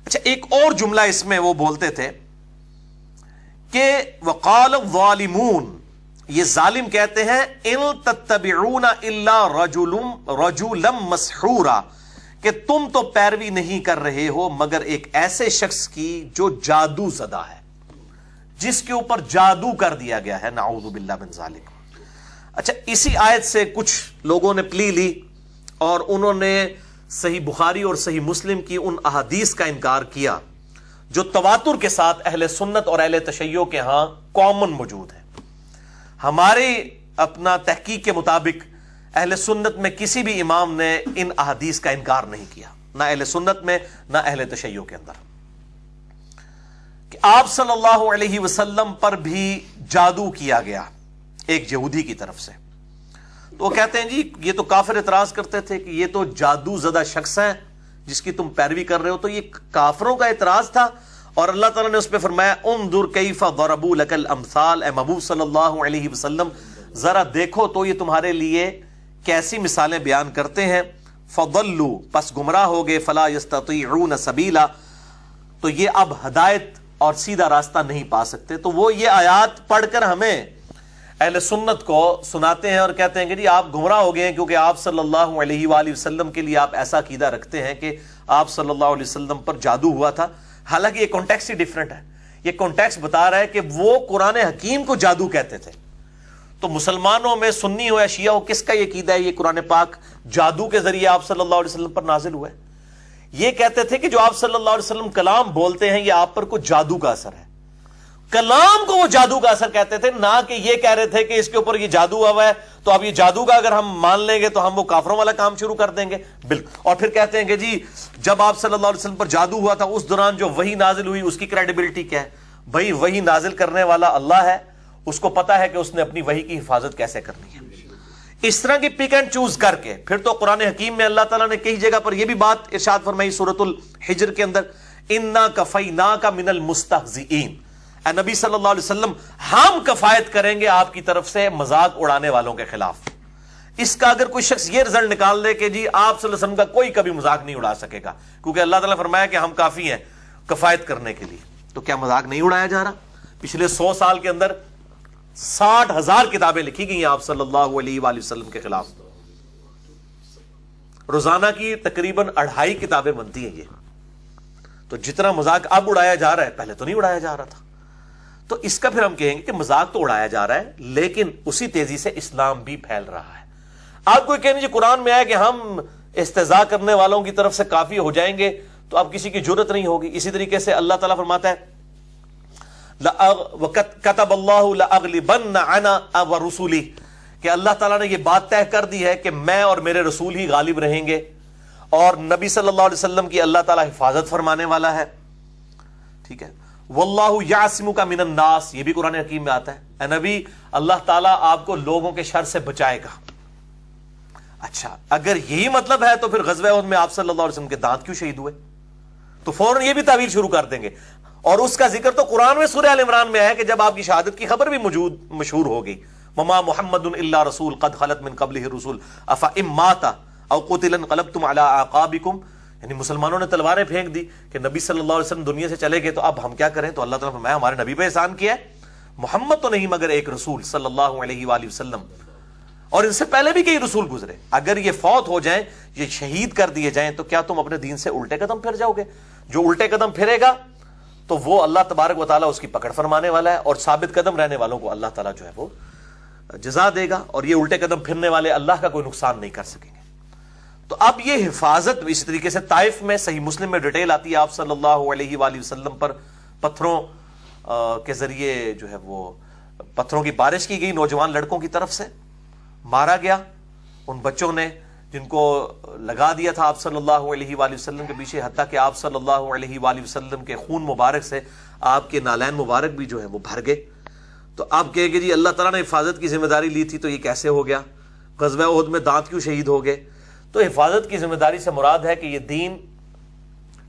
اچھا، ایک اور جملہ اس میں وہ بولتے تھے کہ وقال الظالمون، یہ ظالم کہتے ہیں ان تتبعون الا رجلا مسحورا، کہ تم تو پیروی نہیں کر رہے ہو مگر ایک ایسے شخص کی جو جادو زدہ ہے، جس کے اوپر جادو کر دیا گیا ہے، نعوذ باللہ من ذالک۔ اچھا، اسی آیت سے کچھ لوگوں نے پلی لی اور انہوں نے صحیح بخاری اور صحیح مسلم کی ان احادیث کا انکار کیا جو تواتر کے ساتھ اہل سنت اور اہل تشیع کے ہاں کامن موجود ہے۔ ہماری اپنا تحقیق کے مطابق اہل سنت میں کسی بھی امام نے ان احادیث کا انکار نہیں کیا، نہ اہل سنت میں نہ اہل تشیع کے اندر، کہ آپ صلی اللہ علیہ وسلم پر بھی جادو کیا گیا ایک یہودی کی طرف سے۔ تو وہ کہتے ہیں جی یہ تو کافر اعتراض کرتے تھے کہ یہ تو جادو زدہ شخص ہے جس کی تم پیروی کر رہے ہو، تو یہ کافروں کا اعتراض تھا، اور اللہ تعالیٰ نے اس پہ فرمایا انظر کیف ضربوا لک الامثال، اے محبوب صلی اللہ علیہ وسلم ذرا دیکھو تو یہ تمہارے لیے کیسی مثالیں بیان کرتے ہیں، فضلوا، پس گمراہ ہو گئے، فلا یستطیعون سبیلا، تو یہ اب ہدایت اور سیدھا راستہ نہیں پا سکتے۔ تو وہ یہ آیات پڑھ کر ہمیں اہل سنت کو سناتے ہیں اور کہتے ہیں کہ جی آپ گمراہ ہو گئے ہیں کیونکہ آپ صلی اللہ علیہ وآلہ وسلم کے لیے آپ ایسا عقیدہ رکھتے ہیں کہ آپ صلی اللہ علیہ وسلم پر جادو ہوا تھا، حالانکہ یہ کانٹیکسٹ ہی ڈیفرنٹ ہے۔ یہ کانٹیکسٹ بتا رہا ہے کہ وہ قرآن حکیم کو جادو کہتے تھے، تو مسلمانوں میں سنی ہو یا شیعہ ہو، کس کا یہ عقیدہ ہے یہ قرآن پاک جادو کے ذریعے آپ صلی اللہ علیہ وسلم پر نازل ہوا ہے؟ یہ کہتے تھے کہ جو آپ صلی اللہ علیہ وسلم کلام بولتے ہیں یہ آپ پر کوئی جادو کا اثر ہے، کلام کو وہ جادو کا اثر کہتے تھے، نہ کہ یہ کہہ رہے تھے کہ اس کے اوپر یہ جادو ہوا ہے تو اب یہ جادو کا اگر ہم مان لیں گے تو ہم وہ کافروں والا کام شروع کر دیں گے۔ بالکل، اور پھر کہتے ہیں کہ جی جب آپ صلی اللہ علیہ وسلم پر جادو ہوا تھا اس دوران جو وحی نازل ہوئی اس کی کریڈیبلٹی کیا ہے؟ بھائی وحی نازل کرنے والا اللہ ہے، اس کو پتا ہے کہ اس نے اپنی وحی کی حفاظت کیسے کرنی ہے۔ اس طرح کی پک اینڈ چوز کر کے پھر تو قرآن حکیم میں اللہ تعالیٰ نے کئی جگہ پر یہ بھی بات ارشاد فرمائی سورۃ الحجر کے اندر، انا کفیناک من المستہزئین، اے نبی صلی اللہ علیہ وسلم ہم کفایت کریں گے آپ کی طرف سے مذاق اڑانے والوں کے خلاف۔ اس کا اگر کوئی شخص یہ رزلٹ نکال دے کہ جی آپ صلی اللہ علیہ وسلم کا کوئی کبھی مذاق نہیں اڑا سکے گا کیونکہ اللہ تعالیٰ نے فرمایا کہ ہم کافی ہیں کفایت کرنے کے لیے، تو کیا مذاق نہیں اڑایا جا رہا؟ پچھلے 100 سال کے اندر 60,000 کتابیں لکھی گئی ہیں آپ صلی اللہ علیہ وآلہ وسلم کے خلاف، روزانہ کی تقریباً 2.5 کتابیں بنتی ہیں یہ، تو جتنا مذاق اب اڑایا جا رہا ہے پہلے تو نہیں اڑایا جا رہا تھا۔ تو اس کا پھر ہم کہیں گے کہ مذاق تو اڑایا جا رہا ہے لیکن اسی تیزی سے اسلام بھی پھیل رہا ہے۔ آپ کوئی کہنے جی قرآن میں آیا کہ ہم استہزاء کرنے والوں کی طرف سے کافی ہو جائیں گے تو اب کسی کی جرت نہیں ہوگی۔ اسی طریقے سے اللہ تعالیٰ فرماتا ہے كَتَبَ اللَّهُ لَأَغْلِبَنَّ أَنَا وَرُسُلِي، کہ اللہ تعالیٰ نے یہ بات طے کر دی ہے کہ میں اور میرے رسول ہی غالب رہیں گے، اور نبی صلی اللہ علیہ وسلم کی اللہ تعالیٰ حفاظت فرمانے والا ہے۔ ٹھیک ہے، واللہ یعصمک من الناس، یہ بھی قرآن حکیم میں آتا ہے، اے نبی اللہ تعالیٰ آپ کو لوگوں کے شر سے بچائے گا۔ اچھا اگر یہی مطلب ہے تو پھر غزوہ احد میں آپ صلی اللہ علیہ وسلم کے دانت کیوں شہید ہوئے؟ تو فوراً یہ بھی تعویل شروع کر دیں گے، اور اس کا ذکر تو قرآن میں سورہ آل عمران میں ہے کہ جب آپ کی شہادت کی خبر بھی مشہور ہو گئی، وما محمد الا رسول قد خلت من قبلہ الرسل افإن مات او قتل انقلبتم علی اعقابکم، یعنی مسلمانوں نے تلواریں پھینک دی کہ نبی صلی اللہ علیہ وسلم دنیا سے چلے گئے تو اب ہم کیا کریں؟ تو اللہ تعالیٰ نے فرمایا ہمارے نبی پہ احسان کیا ہے، محمد تو نہیں مگر ایک رسول صلی اللہ علیہ وآلہ وسلم، اور ان سے پہلے بھی کئی رسول گزرے، اگر یہ فوت ہو جائیں، یہ شہید کر دیے جائیں تو کیا تم اپنے دین سے الٹے قدم پھر جاؤ گے؟ جو الٹے قدم پھرے گا تو وہ اللہ تبارک و تعالیٰ اس کی پکڑ فرمانے والا ہے، اور ثابت قدم رہنے والوں کو اللہ تعالیٰ جو ہے وہ جزا دے گا، اور یہ الٹے قدم پھرنے والے اللہ کا کوئی نقصان نہیں کر سکیں گے۔ تو اب یہ حفاظت اسی طریقے سے طائف میں صحیح مسلم میں ڈیٹیل آتی ہے، آپ صلی اللہ علیہ وآلہ وسلم پر پتھروں کے ذریعے جو ہے وہ پتھروں کی بارش کی گئی، نوجوان لڑکوں کی طرف سے مارا گیا، ان بچوں نے جن کو لگا دیا تھا آپ صلی اللہ علیہ وآلہ وسلم کے پیچھے، حتیٰ کہ آپ صلی اللہ علیہ وآلہ وسلم کے خون مبارک سے آپ کے نالین مبارک بھی جو ہے وہ بھر گئے۔ تو آپ کہیں گے جی اللہ تعالیٰ نے حفاظت کی ذمہ داری لی تھی تو یہ کیسے ہو گیا؟ غزوہ احد میں دانت کیوں شہید ہو گئے؟ تو حفاظت کی ذمہ داری سے مراد ہے کہ یہ دین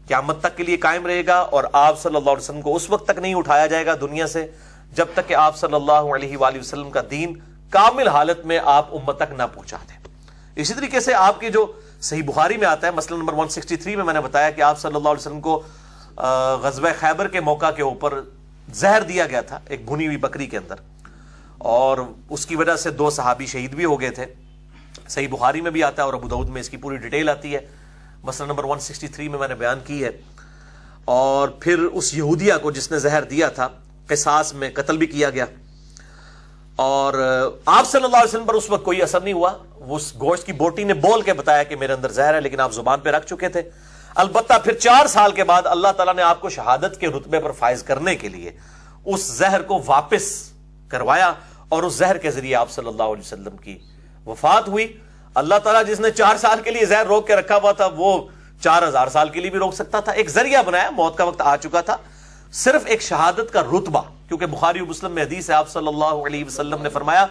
قیامت تک کے لیے قائم رہے گا، اور آپ صلی اللہ علیہ وسلم کو اس وقت تک نہیں اٹھایا جائے گا دنیا سے جب تک کہ آپ صلی اللہ علیہ وآلہ وسلم کا دین کامل حالت میں آپ امت تک نہ پہنچا دیں۔ اسی طریقے سے آپ کے جو صحیح بخاری میں آتا ہے، مثلا نمبر 163 میں نے بتایا کہ آپ صلی اللہ علیہ وسلم کو غزوہ خیبر کے موقع کے اوپر زہر دیا گیا تھا ایک بھنی ہوئی بکری کے اندر، اور اس کی وجہ سے 2 صحابی شہید بھی ہو گئے تھے. صحیح بخاری میں بھی آتا ہے اور ابو داؤد میں اس کی پوری ڈیٹیل آتی ہے، مسئلہ نمبر 163 میں نے بیان کی ہے. اور پھر اس یہودیہ کو جس نے زہر دیا تھا قصاص میں قتل بھی کیا گیا، اور آپ صلی اللہ علیہ وسلم پر اس وقت کوئی اثر نہیں ہوا. اس گوشت کی بوٹی نے بول کے بتایا کہ میرے اندر زہر ہے، لیکن آپ زبان پہ رکھ چکے تھے. البتہ پھر 4 سال کے بعد اللہ تعالیٰ نے آپ کو شہادت کے رتبے پر فائز کرنے کے لیے اس زہر کو واپس کروایا، اور اس زہر کے ذریعے آپ صلی اللہ علیہ وسلم کی وفات ہوئی. اللہ تعالیٰ جس نے 4 سال کے لیے زہر روک کے رکھا ہوا تھا وہ 4000 سال کے لیے بھی روک سکتا تھا. ایک ذریعہ بنایا، موت کا وقت آ چکا تھا، صرف ایک شہادت کا رتبہ. کیونکہ بخاری و مسلم میں حدیث ہے، آپ صلی اللہ علیہ وسلم نے فرمایا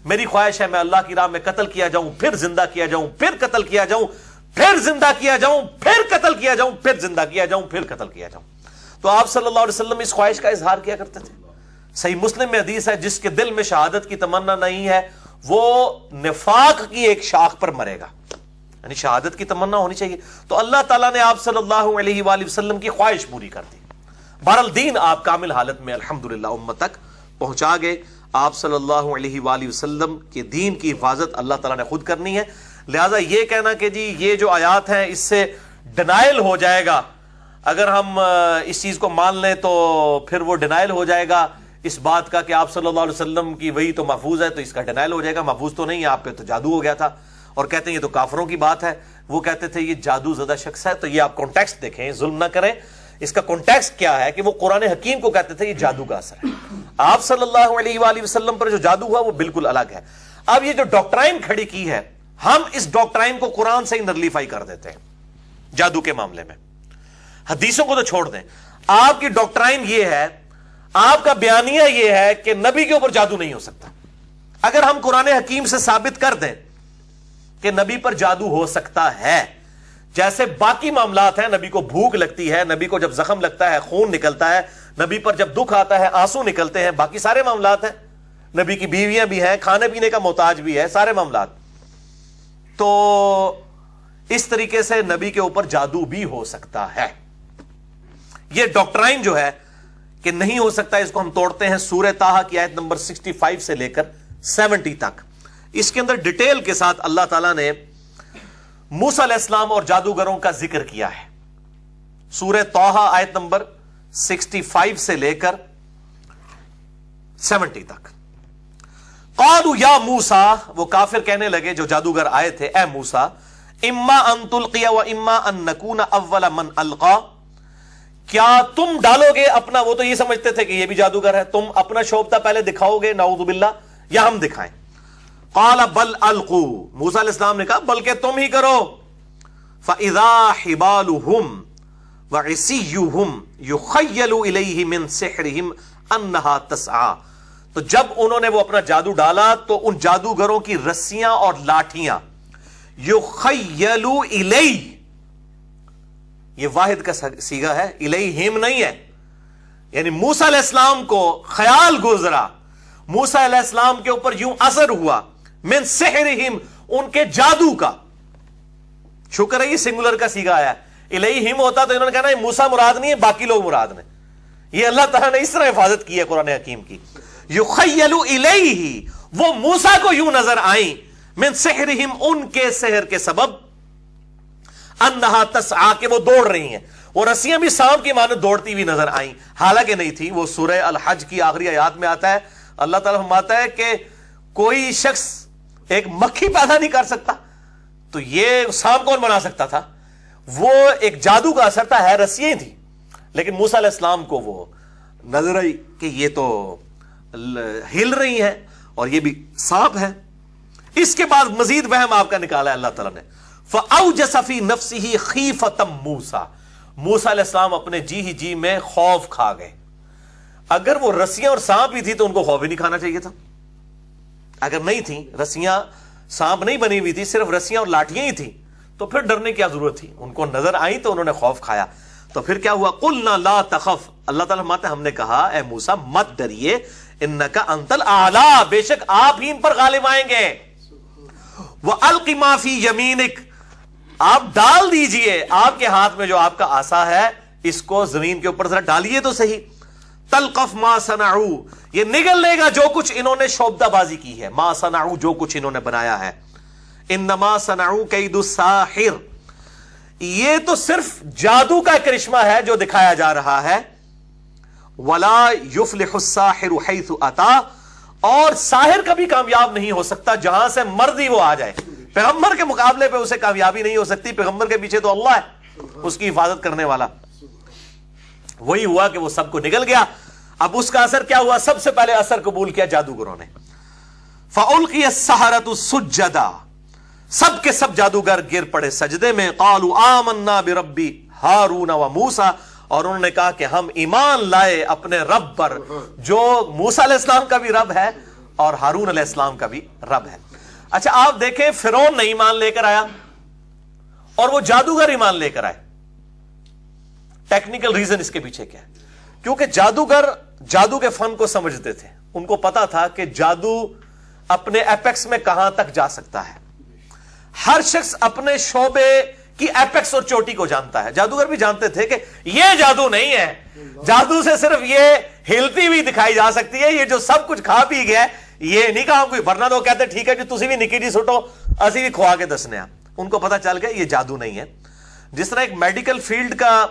میری خواہش ہے میں اللہ کی راہ میں قتل کیا جاؤں، پھر زندہ کیا جاؤں، پھر قتل کیا جاؤں، پھر زندہ کیا جاؤں، پھر قتل کیا جاؤں، پھر زندہ کیا جاؤں، پھر قتل کیا جاؤں. تو آپ صلی اللہ علیہ وسلم اس خواہش کا اظہار کیا کرتے تھے. صحیح مسلم میں حدیث ہے جس کے دل میں شہادت کی تمنا نہیں ہے وہ نفاق کی ایک شاخ پر مرے گا. یعنی شہادت کی تمنا ہونی چاہیے. تو اللہ تعالیٰ نے آپ صلی اللہ علیہ وآلہ وسلم کی خواہش پوری کر دی. بہرحال دین آپ کامل حالت میں الحمدللہ امت تک پہنچا گئے. آپ صلی اللہ علیہ وآلہ وسلم کے دین کی حفاظت اللہ تعالیٰ نے خود کرنی ہے. لہذا یہ کہنا کہ جی یہ جو آیات ہیں اس سے ڈینائل ہو جائے گا، اگر ہم اس چیز کو مان لیں تو پھر وہ ڈینائل ہو جائے گا اس بات کا کہ آپ صلی اللہ علیہ وسلم کی وہی تو محفوظ ہے تو اس کا ڈینائل ہو جائے گا. محفوظ تو نہیں ہے، آپ پہ تو جادو ہو گیا تھا. اور کہتے ہیں یہ تو کافروں کی بات ہے. وہ کہتے تھے یہ جادو زدہ شخص ہے. تو یہ آپ کانٹیکسٹ دیکھیں، ظلم نہ کریں. اس کا کانٹیکسٹ کیا ہے کہ وہ قرآن حکیم کو کہتے تھے یہ جادو کا اثر ہے. آپ صلی اللہ علیہ وآلہ وسلم پر جو جادو ہوا وہ بالکل الگ ہے. اب یہ جو ڈاکٹرائن کھڑی کی ہے، ہم اس ڈاکٹرائن کو قرآن سے ہی نرلیفائی کر دیتے ہیں. جادو کے معاملے میں حدیثوں کو تو چھوڑ دیں. آپ کی ڈاکٹرائن یہ ہے، آپ کا بیانیہ یہ ہے کہ نبی کے اوپر جادو نہیں ہو سکتا. اگر ہم قرآن حکیم سے ثابت کر دیں کہ نبی پر جادو ہو سکتا ہے، جیسے باقی معاملات ہیں، نبی کو بھوک لگتی ہے، نبی کو جب زخم لگتا ہے خون نکلتا ہے، نبی پر جب دکھ آتا ہے آنسو نکلتے ہیں، باقی سارے معاملات ہیں. نبی کی بیویاں بھی ہیں، کھانے پینے کا محتاج بھی ہے، سارے معاملات. تو اس طریقے سے نبی کے اوپر جادو بھی ہو سکتا ہے. یہ ڈاکٹرائن جو ہے کہ نہیں ہو سکتا، اس کو ہم توڑتے ہیں سورہ طٰہٰ کی آیت نمبر 65 سے لے کر 70 تک. اس کے اندر ڈیٹیل کے ساتھ اللہ تعالیٰ نے موسیٰ علیہ السلام اور جادوگروں کا ذکر کیا ہے. سورہ طٰہٰ آیت نمبر 65 سے لے کر 70 تک. قالوا یا موسیٰ، وہ کافر کہنے لگے جو جادوگر آئے تھے، اے موسیٰ، اما ان تلقی و اما ان نکون اول من القا، کیا تم ڈالو گے اپنا، وہ تو یہ سمجھتے تھے کہ یہ بھی جادوگر ہے، تم اپنا شوبتہ پہلے دکھاؤ گے نعوذ باللہ یا ہم دکھائیں. قال بل القوا، موسیٰ علیہ السلام نے کہا بلکہ تم ہی کرو. فاذا حبالهم وعصیهم یخیل الیہ من سحرهم انہا تسعی، تو جب انہوں نے وہ اپنا جادو ڈالا تو ان جادوگروں کی رسیاں اور لاٹھیاں، یخیل الیہ، یہ واحد کا صیغہ ہے، الیہم نہیں ہے. یعنی موسیٰ علیہ السلام کو خیال گزرا، موسیٰ علیہ السلام کے اوپر یوں اثر ہوا، من سحرہم، ان کے جادو کا. شکر ہے یہ سنگولر کا صیغہ آیا. الیہم ہوتا تو انہوں نے کہنا یہ موسیٰ مراد نہیں ہے، باقی لوگ مراد نے. یہ اللہ تعالیٰ نے اس طرح حفاظت کی ہے قرآن حکیم کی. یخیل الیہ، وہ موسیٰ کو یوں نظر آئیں، من سحرہم، ان کے سحر کے سبب، انہا تسعی، کہ وہ دوڑ رہی ہیں. وہ رسیاں بھی سانپ کی مانند دوڑتی ہوئی نظر آئیں، حالانکہ نہیں تھی. وہ سورہ الحج کی آخری آیات میں آتا ہے، اللہ تعالیٰ فرماتا ہے کہ کوئی شخص ایک مکھی پیدا نہیں کر سکتا، تو یہ سانپ کون بنا سکتا تھا؟ وہ ایک جادو کا اثر تھا، ہے رسیاں تھیں. لیکن موسیٰ علیہ السلام کو وہ نظر آئی کہ یہ تو ہل رہی ہیں اور یہ بھی سانپ ہے. اس کے بعد مزید وہم آپ کا نکالا ہے اللہ تعالیٰ نے. فَأَوْجَسَ فِي نَفْسِهِ خِيفَةً مُوسَىٰ، موسیٰ علیہ السلام اپنے جی ہی جی میں خوف کھا گئے. اگر وہ رسیاں اور سانپ ہی تھی تو ان کو خوف ہی نہیں کھانا چاہیے تھا. اگر نہیں تھیں رسیاں، سانپ نہیں بنی ہوئی تھی، صرف رسیاں اور لاٹھیاں ہی تھیں، تو پھر ڈرنے کی کیا ضرورت تھی؟ ان کو نظر آئی تو انہوں نے خوف کھایا. تو پھر کیا ہوا؟ قُلْنَا لَا تَخَفْ، اللہ تعالیٰ فرماتے ہم نے کہا اے موسیٰ مت ڈریے، اِنَّكَ أَنْتَ الْأَعْلَىٰ، بے شک آپ ہی ان پر غالب آئیں گے. وَأَلْقِ مَا فِي يَمِينِكَ، آپ ڈال دیجئے آپ کے ہاتھ میں جو آپ کا عصا ہے، اس کو زمین کے اوپر ذرا ڈالیے تو صحیح. تلقف ما صنعوا، یہ نگل لے گا جو کچھ انہوں نے شعبدہ بازی کی ہے. ما صنعوا، جو کچھ انہوں نے بنایا ہے. انما صنعوا کید الساحر، یہ تو صرف جادو کا کرشمہ ہے جو دکھایا جا رہا ہے. ولا یفلح الساحر حیث اتا، اور ساحر کبھی کامیاب نہیں ہو سکتا جہاں سے مرضی وہ آ جائے. پیغمبر کے مقابلے پہ اسے کامیابی نہیں ہو سکتی. پیغمبر کے پیچھے تو اللہ ہے اس کی حفاظت کرنے والا. وہی ہوا کہ وہ سب کو نگل گیا. اب اس کا اثر کیا ہوا؟ سب سے پہلے اثر قبول کیا جادوگروں نے. فَأُلْقِيَ السَّحَرَةُ سُجَّدًا، سب کے سب جادوگر گر پڑے سجدے میں. قَالُوا آمَنَّا بِرَبِّ ہارون وموسیٰ، اور انہوں نے کہا کہ ہم ایمان لائے اپنے رب پر جو موسیٰ علیہ السلام کا بھی رب ہے اور ہارون علیہ السلام کا بھی رب ہے. اچھا آپ دیکھیں، فرعون نے ایمان لے کر آیا اور وہ جادوگر ایمان لے کر آئے. ٹیکنیکل ریزن اس کے پیچھے کیا ہے؟ کیونکہ جادوگر جادو کے فن کو سمجھتے تھے. ان کو پتا تھا کہ جادو اپنے ایپیکس میں کہاں تک جا سکتا ہے. ہر شخص اپنے شعبے کی ایپیکس اور چوٹی کو جانتا ہے. جادوگر بھی جانتے تھے کہ یہ جادو نہیں ہے، جادو سے صرف یہ ہلتی ہوئی دکھائی جا سکتی ہے، یہ جو سب کچھ کھا پی گیا یہ نہیں کہا کوئی. ورنہ تو کہتے ٹھیک ہے جو تسی بھی نکی جی سٹو اسی بھی کھوا کے دسنے. ان کو پتا چل گیا یہ جادو نہیں ہے. جس طرح ایک میڈیکل فیلڈ کا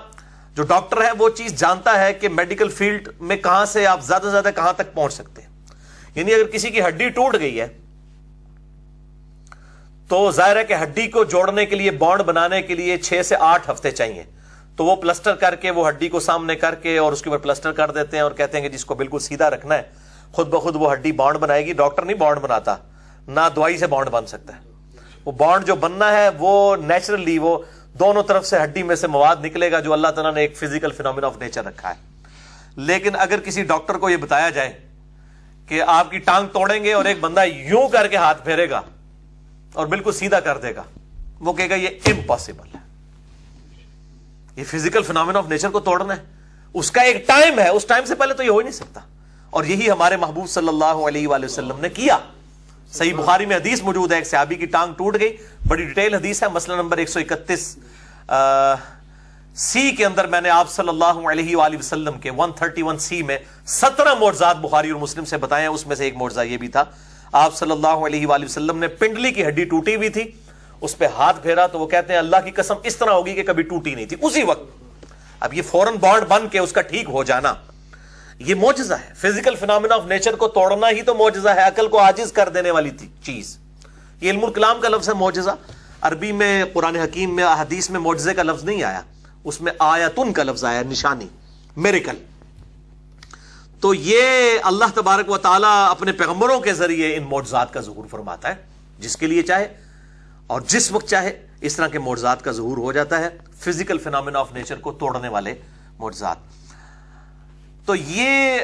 جو ڈاکٹر ہے وہ چیز جانتا ہے کہ میڈیکل فیلڈ میں کہاں سے آپ زیادہ سے زیادہ کہاں تک پہنچ سکتے ہیں. یعنی اگر کسی کی ہڈی ٹوٹ گئی ہے تو ظاہر ہے کہ ہڈی کو جوڑنے کے لیے بانڈ بنانے کے لیے 6 سے 8 ہفتے چاہیے. تو وہ پلسٹر کر کے وہ ہڈی کو سامنے کر کے اور اس کے اوپر پلسٹر کر دیتے ہیں اور کہتے ہیں کہ جس کو بالکل سیدھا رکھنا ہے خود بخود وہ ہڈی بانڈ بنائے گی. ڈاکٹر نہیں بانڈ بناتا، نہ دوائی سے بانڈ بن سکتا ہے. وہ بانڈ جو بننا ہے وہ نیچرلی وہ دونوں طرف سے ہڈی میں سے مواد نکلے گا جو اللہ تعالیٰ نے ایک فزیکل فینومینا آف نیچر رکھا ہے. لیکن اگر کسی ڈاکٹر کو یہ بتایا جائے کہ آپ کی ٹانگ توڑیں گے اور ایک بندہ یوں کر کے ہاتھ پھیرے گا اور بالکل سیدھا کر دے گا، وہ کہے گا یہ امپاسبل ہے، یہ فزیکل فینومینا آف نیچر کو توڑنا ہے. اس کا ایک ٹائم ہے، اس ٹائم سے پہلے تو یہ ہو ہی نہیں سکتا. اور یہی ہمارے محبوب صلی اللہ علیہ وآلہ وسلم نے کیا. صحیح بخاری میں حدیث موجود ہے، ایک صحابی کی ٹانگ ٹوٹ گئی. بڑی ڈیٹیل حدیث ہے، مسئلہ نمبر 131 سی کے اندر میں نے آپ صلی اللہ علیہ وآلہ وسلم کے 131 سی میں 17 معجزات بخاری اور مسلم سے بتائے ہیں. اس میں سے ایک معجزہ یہ بھی تھا، آپ صلی اللہ علیہ وآلہ وسلم نے پنڈلی کی ہڈی ٹوٹی ہوئی تھی، اس پہ ہاتھ پھیرا تو وہ کہتے ہیں اللہ کی قسم اس طرح ہوگی کہ کبھی ٹوٹی نہیں تھی اسی وقت. اب یہ فوراً بانڈ بن کے اس کا ٹھیک ہو جانا یہ معجزہ ہے. فزیکل فینومینا آف نیچر کو توڑنا ہی تو معجزہ ہے، عقل کو عاجز کر دینے والی چیز. یہ علم الکلام کا لفظ ہے معجزہ. عربی میں قرآن حکیم میں حدیث میں معجزے کا لفظ نہیں آیا، اس میں آیتن کا لفظ آیا، نشانی، میریکل. تو یہ اللہ تبارک و تعالیٰ اپنے پیغمبروں کے ذریعے ان معجزات کا ظہور فرماتا ہے، جس کے لیے چاہے اور جس وقت چاہے اس طرح کے معجزات کا ظہور ہو جاتا ہے. فزیکل فینومینا آف نیچر کو توڑنے والے معجزات. تو یہ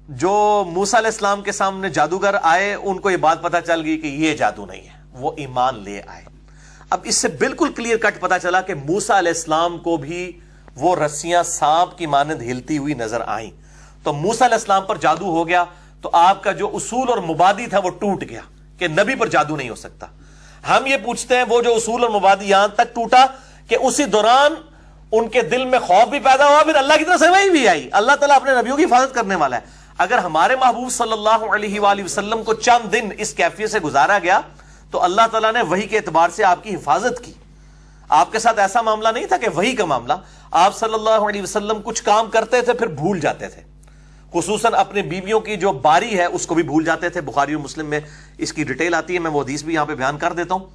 جو موسیٰ علیہ السلام کے سامنے جادوگر آئے ان کو یہ بات پتا چل گئی کہ یہ جادو نہیں ہے، وہ ایمان لے آئے. اب اس سے بالکل کلیئر کٹ پتا چلا کہ موسیٰ علیہ السلام کو بھی وہ رسیاں سانپ کی مانند ہلتی ہوئی نظر آئیں. تو موسیٰ علیہ السلام پر جادو ہو گیا تو آپ کا جو اصول اور مبادی تھا وہ ٹوٹ گیا کہ نبی پر جادو نہیں ہو سکتا. ہم یہ پوچھتے ہیں وہ جو اصول اور مبادی یہاں تک ٹوٹا کہ اسی دوران ان کے دل میں خوف بھی پیدا ہوا، پھر اللہ کی طرف سے وحی بھی آئی. اللہ تعالیٰ اپنے نبیوں کی حفاظت کرنے والا ہے. اگر ہمارے محبوب صلی اللہ علیہ وآلہ وسلم کو چند دن اس کیفیت سے گزارا گیا تو اللہ تعالیٰ نے وحی کے اعتبار سے آپ کی حفاظت کی. آپ کے ساتھ ایسا معاملہ نہیں تھا کہ وحی کا معاملہ، آپ صلی اللہ علیہ وسلم کچھ کام کرتے تھے پھر بھول جاتے تھے، خصوصاً اپنے بیویوں کی جو باری ہے اس کو بھی بھول جاتے تھے. بخاری اور مسلم میں اس کی ڈیٹیل آتی ہے، میں وہ حدیث بھی یہاں پہ بیان کر دیتا ہوں.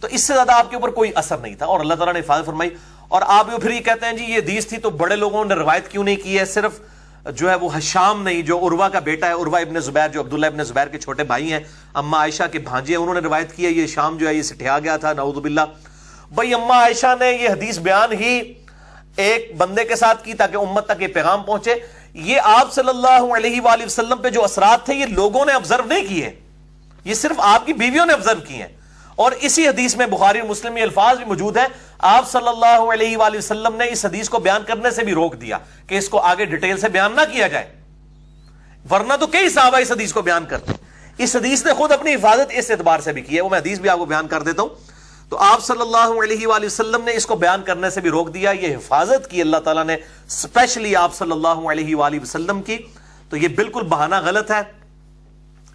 تو اس سے زیادہ آپ کے اوپر کوئی اثر نہیں تھا اور اللہ تعالیٰ نے حفاظت فرمائی. اور آپ پھر یہ کہتے ہیں جی یہ حدیث تھی تو بڑے لوگوں نے روایت کیوں نہیں کی ہے؟ صرف جو ہے وہ ہشام نہیں، جو عروہ کا بیٹا ہے، عروہ ابن زبیر، جو عبداللہ ابن زبیر کے چھوٹے بھائی ہیں، اما عائشہ کے بھانجے ہیں، انہوں نے روایت کی ہے یہ شام جو ہے یہ سٹھیا گیا تھا، نعوذ باللہ. بھائی اما عائشہ نے یہ حدیث بیان ہی ایک بندے کے ساتھ کی تاکہ امت تک یہ پیغام پہنچے. یہ آپ صلی اللہ علیہ وآلہ وسلم پہ جو اثرات تھے یہ لوگوں نے آبزرو نہیں کیے، یہ صرف آپ کی بیویوں نے آبزرو کیے ہیں. اور اسی حدیث میں بخاری اور مسلم میں الفاظ بھی موجود ہیں، آپ صلی اللہ علیہ وآلہ وسلم نے اس حدیث کو بیان کرنے سے بھی روک دیا کہ اس کو آگے ڈیٹیل سے بیان نہ کیا جائے، ورنہ تو کئی صحابہ اس حدیث کو بیان کرتے. اس حدیث نے خود اپنی حفاظت اس اعتبار سے بھی کی ہے، وہ میں حدیث بھی آپ کو بیان کر دیتا ہوں. تو آپ صلی اللہ علیہ وآلہ وسلم نے اس کو بیان کرنے سے بھی روک دیا. یہ حفاظت کی اللہ تعالیٰ نے اسپیشلی آپ صلی اللہ علیہ وآلہ وسلم کی. تو یہ بالکل بہانہ غلط ہے,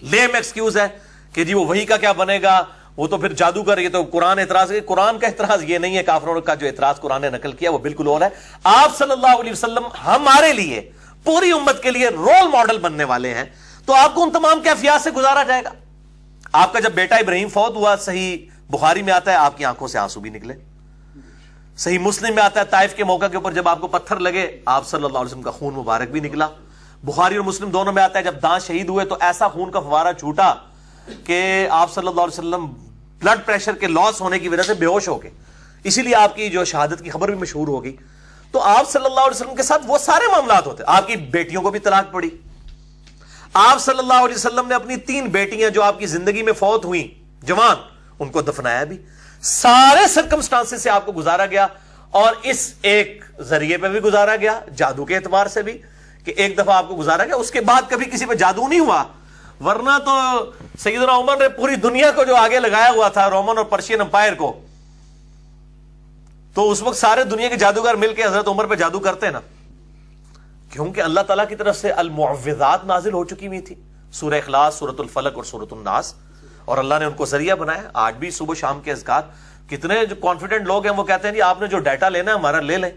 لیم ایکسکیوز ہے کہ جی وہ وہی کا کیا بنے گا, وہ تو پھر جادوگر, یہ تو قرآن اعتراض ہے. قرآن کا اعتراض یہ نہیں ہے, کافروں کا جو اعتراض قرآن نے نقل کیا وہ بالکل اور ہے. آپ صلی اللہ علیہ وسلم ہمارے لیے, پوری امت کے لیے رول ماڈل بننے والے ہیں, تو آپ کو ان تمام کیفیات سے گزارا جائے گا. آپ کا جب بیٹا ابراہیم فوت ہوا, صحیح بخاری میں آتا ہے آپ کی آنکھوں سے آنسو بھی نکلے. صحیح مسلم میں آتا ہے طائف کے موقع کے اوپر جب آپ کو پتھر لگے آپ صلی اللہ علیہ وسلم کا خون مبارک بھی نکلا. بخاری اور مسلم دونوں میں آتا ہے جب دانت شہید ہوئے تو ایسا خون کا فوارہ چھوٹا کہ آپ صلی اللہ علیہ وسلم بلڈ پریشر کے لاس ہونے کی وجہ سے بے ہوش ہو گئے, اسی لیے آپ کی جو شہادت کی خبر بھی مشہور ہوگی. تو آپ صلی اللہ علیہ وسلم کے ساتھ وہ سارے معاملات ہوتے. آپ کی بیٹیوں کو بھی طلاق پڑی. آپ صلی اللہ علیہ وسلم نے اپنی 3 بیٹیاں جو آپ کی زندگی میں فوت ہوئیں جوان, ان کو دفنایا بھی. سارے سرکمسٹانسز سے آپ کو گزارا گیا, اور اس ایک ذریعے پہ بھی گزارا گیا, جادو کے اعتبار سے بھی, کہ ایک دفعہ آپ کو گزارا گیا, اس کے بعد کبھی کسی پہ جادو نہیں ہوا. ورنہ تو سیدنا عمر نے پوری دنیا کو جو آگے لگایا ہوا تھا, رومن اور پرشین امپائر کو, تو اس وقت سارے دنیا کے جادوگر مل کے حضرت عمر پہ جادو کرتے نا, کیونکہ اللہ تعالیٰ کی طرف سے المعوذات نازل ہو چکی ہوئی تھی, سورہ اخلاص, سورۃ الفلق اور سورۃ الناس, اور اللہ نے ان کو ذریعہ بنایا. آج بھی صبح شام کے اذکار, کتنے جو کانفیڈنٹ لوگ ہیں وہ کہتے ہیں جی آپ نے جو ڈیٹا لینا ہے ہمارا لے لیں,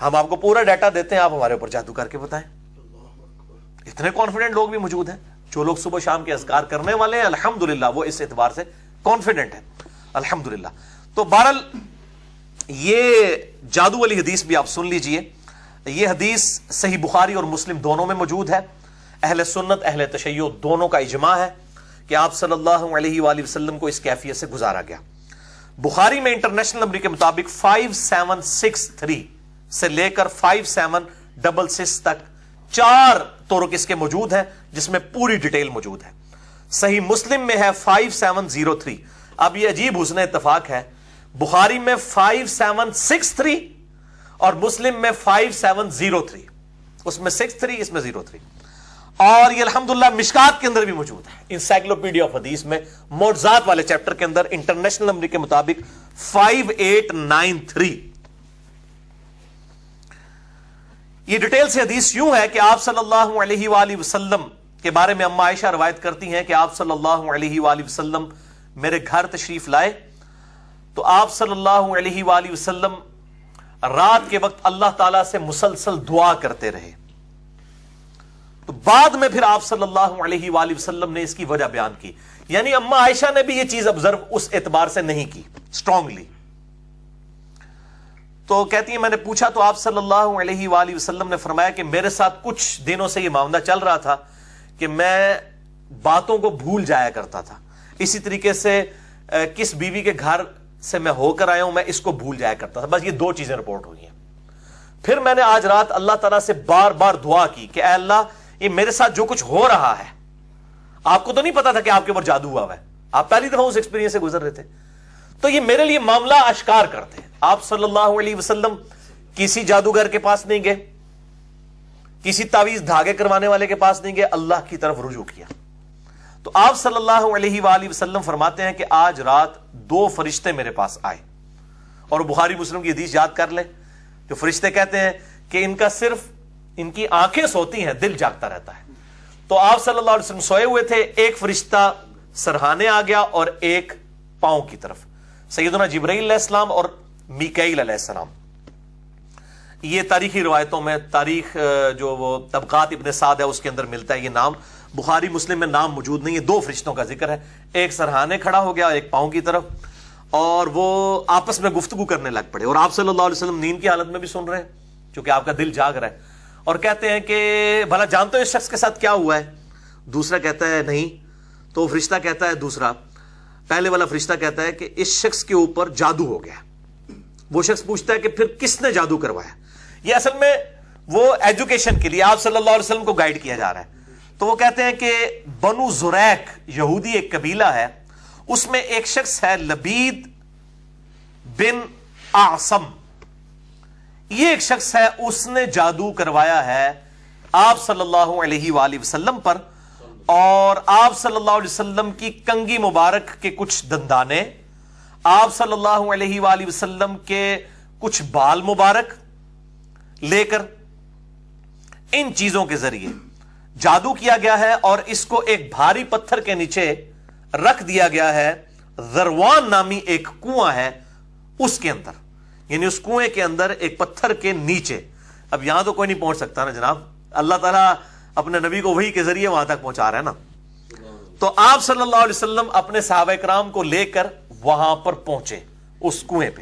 ہم آپ کو پورا ڈیٹا دیتے ہیں, آپ ہمارے اوپر جادو کر کے بتائیں. اتنے کانفیڈنٹ لوگ بھی موجود ہیں. جو لوگ صبح شام کے اذکار کرنے والے ہیں الحمدللہ وہ اس اعتبار سے کانفیڈنٹ ہیں الحمدللہ. تو بہرحال یہ جادو والی حدیث بھی آپ سن لیجئے. یہ حدیث صحیح بخاری اور مسلم دونوں میں موجود ہے. اہل سنت اہل تشیع دونوں کا اجماع ہے کہ آپ صلی اللہ علیہ وآلہ وسلم کو اس کیفیت سے گزارا گیا. بخاری میں انٹرنیشنل نمبر کے مطابق 5763 سے لے کر 5766 تک 4 طرق اس کے موجود ہیں جس میں پوری ڈیٹیل موجود ہے. صحیح مسلم میں ہے 5703. اب یہ عجیب حسن اتفاق ہے, بخاری میں 5763 اور مسلم میں 5703, اس میں 63 اس میں 03. اور یہ الحمدللہ مشکات کے اندر بھی موجود ہے, انسائکلوپیڈیا آف حدیث میں معجزات والے چیپٹر کے اندر انٹرنیشنل نمبر کے مطابق 5893. یہ ڈیٹیل سے حدیث یوں ہے کہ آپ صلی اللہ علیہ وآلہ وسلم کے بارے میں اما عائشہ روایت کرتی ہیں کہ آپ صلی اللہ علیہ وآلہ وسلم میرے گھر تشریف لائے تو آپ صلی اللہ علیہ وآلہ وسلم رات کے وقت اللہ تعالیٰ سے مسلسل دعا کرتے رہے. تو بعد میں پھر آپ صلی اللہ علیہ وآلہ وسلم نے اس کی وجہ بیان کی. یعنی اما عائشہ نے بھی یہ چیز آبزرو اس اعتبار سے نہیں کی اسٹرانگلی. تو کہتی ہیں میں نے پوچھا تو آپ صلی اللہ علیہ وآلہ وسلم نے فرمایا کہ میرے ساتھ کچھ دنوں سے یہ معاملہ چل رہا تھا کہ میں باتوں کو بھول جایا کرتا تھا. اسی طریقے سے کس بیوی کے گھر سے میں ہو کر آیا ہوں میں اس کو بھول جایا کرتا تھا. بس یہ 2 چیزیں رپورٹ ہوئی ہیں. پھر میں نے آج رات اللہ تعالیٰ سے بار بار دعا کی کہ اے اللہ یہ میرے ساتھ جو کچھ ہو رہا ہے, آپ کو تو نہیں پتا تھا کہ آپ کے اوپر جادو ہوا ہے, آپ پہلی دفعہ اس ایکسپیرینس سے گزر رہے تھے, تو یہ میرے لیے معاملہ اشکار کرتے ہیں. آپ صلی اللہ علیہ وسلم کسی جادوگر کے پاس نہیں گئے, کسی تعویذ دھاگے کروانے والے کے پاس نہیں گئے, اللہ کی طرف رجوع کیا. تو آپ صلی اللہ علیہ وآلہ وسلم فرماتے ہیں کہ آج رات 2 فرشتے میرے پاس آئے, اور بخاری مسلم کی حدیث یاد کر لیں. جو فرشتے کہتے ہیں کہ ان کا صرف ان کی آنکھیں سوتی ہیں, دل جاگتا رہتا ہے. تو آپ صلی اللہ علیہ وسلم سوئے ہوئے تھے, ایک فرشتہ سرہانے آ گیا اور ایک پاؤں کی طرف, سیدنا جبرائیل علیہ السلام اور میکائیل علیہ السلام. یہ تاریخی روایتوں میں, تاریخ جو وہ طبقات ابن سعد ہے اس کے اندر ملتا ہے یہ نام. بخاری مسلم میں نام موجود نہیں ہے. 2 فرشتوں کا ذکر ہے, ایک سرہانے کھڑا ہو گیا ایک پاؤں کی طرف, اور وہ آپس میں گفتگو کرنے لگ پڑے. اور آپ صلی اللہ علیہ وسلم نیند کی حالت میں بھی سن رہے ہیں چونکہ آپ کا دل جاگ رہا ہے, اور کہتے ہیں کہ بھلا جانتے ہو اس شخص کے ساتھ کیا ہوا ہے؟ دوسرا کہتا ہے نہیں. تو فرشتہ کہتا ہے, دوسرا پہلے والا فرشتہ کہتا ہے کہ اس شخص کے اوپر جادو ہو گیا. وہ شخص پوچھتا ہے کہ پھر کس نے جادو کروایا؟ یہ اصل میں وہ ایجوکیشن کے لیے آپ صلی اللہ علیہ وسلم کو گائیڈ کیا جا رہا ہے. تو وہ کہتے ہیں کہ بنو زریق یہودی ایک قبیلہ ہے, اس میں ایک شخص ہے لبید بن اعصم, یہ ایک شخص ہے, اس نے جادو کروایا ہے آپ صلی اللہ علیہ وآلہ وسلم پر, اور آپ صلی اللہ علیہ وسلم کی کنگھی مبارک کے کچھ دندانے آپ صلی اللہ علیہ وآلہ وسلم کے کچھ بال مبارک لے کر ان چیزوں کے ذریعے جادو کیا گیا ہے اور اس کو ایک بھاری پتھر کے نیچے رکھ دیا گیا ہے. ذروان نامی ایک کنواں ہے اس کے اندر، یعنی اس کنویں کے اندر ایک پتھر کے نیچے. اب یہاں تو کوئی نہیں پہنچ سکتا نا جناب، اللہ تعالیٰ اپنے نبی کو وحی کے ذریعے وہاں تک پہنچا رہا ہے نا. تو آپ صلی اللہ علیہ وسلم اپنے صحابہ کرام کو لے کر وہاں پر پہنچے اس کنویں پہ.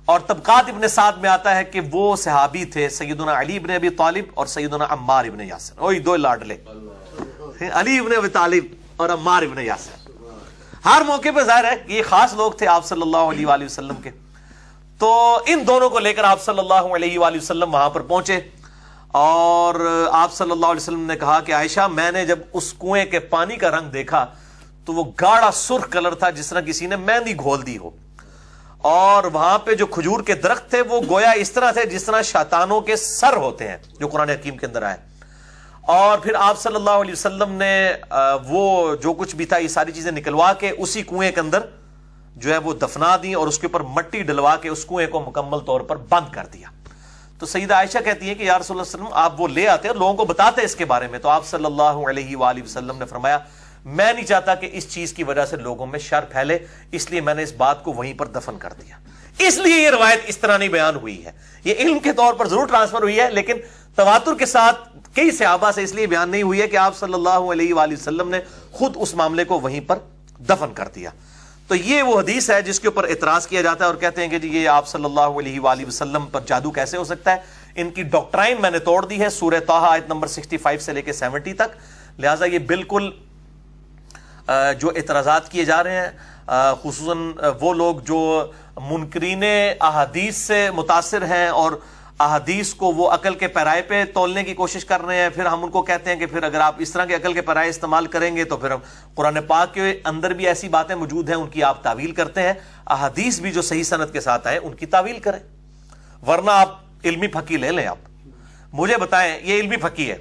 اور طبقات ابن سعد میں آتا ہے کہ وہ صحابی تھے سیدنا علی ابن ابی طالب اور سیدنا عمار ابن یاسر. وہی دو لاڈلے، علی ابن ابی طالب اور عمار ابن یاسر. ہر موقع پہ ظاہر ہے یہ خاص لوگ تھے آپ صلی اللہ علیہ وآلہ وسلم کے. تو ان دونوں کو لے کر آپ صلی اللہ علیہ وآلہ وسلم وہاں پر پہنچے اور آپ صلی اللہ علیہ وسلم نے کہا کہ عائشہ، میں نے جب اس کنویں کے پانی کا رنگ دیکھا تو وہ گاڑھا سرخ کلر تھا جس طرح کسی نے مہندی گھول دی ہو، اور وہاں پہ جو کھجور کے درخت تھے وہ گویا اس طرح تھے جس طرح شیطانوں کے سر ہوتے ہیں جو قرآن حکیم کے اندر آئے. اور پھر آپ صلی اللہ علیہ وسلم نے وہ جو کچھ بھی تھا یہ ساری چیزیں نکلوا کے اسی کنویں کے اندر جو ہے وہ دفنا دی اور اس کے اوپر مٹی ڈلوا کے اس کنویں کو مکمل طور پر بند کر دیا. تو سیدہ عائشہ کہتی ہے کہ یا رسول اللہ صلی اللہ علیہ وسلم، آپ وہ لے آتے اور لوگوں کو بتاتے اس کے بارے میں. تو آپ صلی اللہ علیہ وآلہ وسلم نے فرمایا میں نہیں چاہتا کہ اس چیز کی وجہ سے لوگوں میں شر پھیلے، اس لیے میں نے اس بات کو وہیں پر دفن کر دیا. اس لیے یہ روایت اس طرح نہیں بیان ہوئی ہے، یہ علم کے طور پر ضرور ٹرانسفر ہوئی ہے لیکن تواتر کے ساتھ کئی صحابہ سے اس لیے بیان نہیں ہوئی ہے کہ آپ صلی اللہ علیہ وآلہ وسلم نے خود اس معاملے کو وہیں پر دفن کر دیا. تو یہ وہ حدیث ہے جس کے اوپر اعتراض کیا جاتا ہے اور کہتے ہیں کہ جی یہ آپ صلی اللہ علیہ وآلہ وسلم پر جادو کیسے ہو سکتا ہے. ان کی ڈاکٹرائن میں نے توڑ دی ہے سورہ طٰہٰ آیت نمبر 65 سے لے کے 70 تک. لہٰذا یہ بالکل جو اعتراضات کیے جا رہے ہیں خصوصاً وہ لوگ جو منکرین احادیث سے متاثر ہیں اور احادیث کو وہ عقل کے پیرائے پہ تولنے کی کوشش کر رہے ہیں، پھر ہم ان کو کہتے ہیں کہ پھر اگر آپ اس طرح کے عقل کے پیرائے استعمال کریں گے تو پھر ہم قرآن پاک کے اندر بھی ایسی باتیں موجود ہیں ان کی آپ تعویل کرتے ہیں، احادیث بھی جو صحیح سند کے ساتھ آئے ان کی تعویل کریں. ورنہ آپ علمی پھکی لے لیں. آپ مجھے بتائیں، یہ علمی پھکی ہے.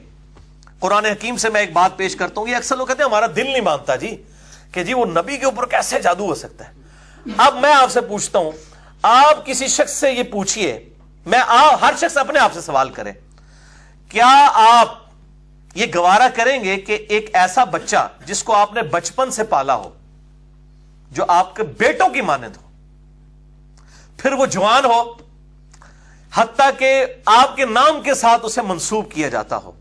قرآن حکیم سے میں ایک بات پیش کرتا ہوں. یہ اکثر لوگ کہتے ہیں ہمارا دل نہیں مانتا جی کہ جی وہ نبی کے اوپر کیسے جادو ہو سکتا ہے. اب میں آپ سے پوچھتا ہوں، آپ کسی شخص سے یہ پوچھئے، ہر شخص اپنے آپ سے سوال کرے، کیا آپ یہ گوارا کریں گے کہ ایک ایسا بچہ جس کو آپ نے بچپن سے پالا ہو، جو آپ کے بیٹوں کی مانند ہو، پھر وہ جوان ہو، حتیٰ کہ آپ کے نام کے ساتھ اسے منسوب کیا جاتا ہو،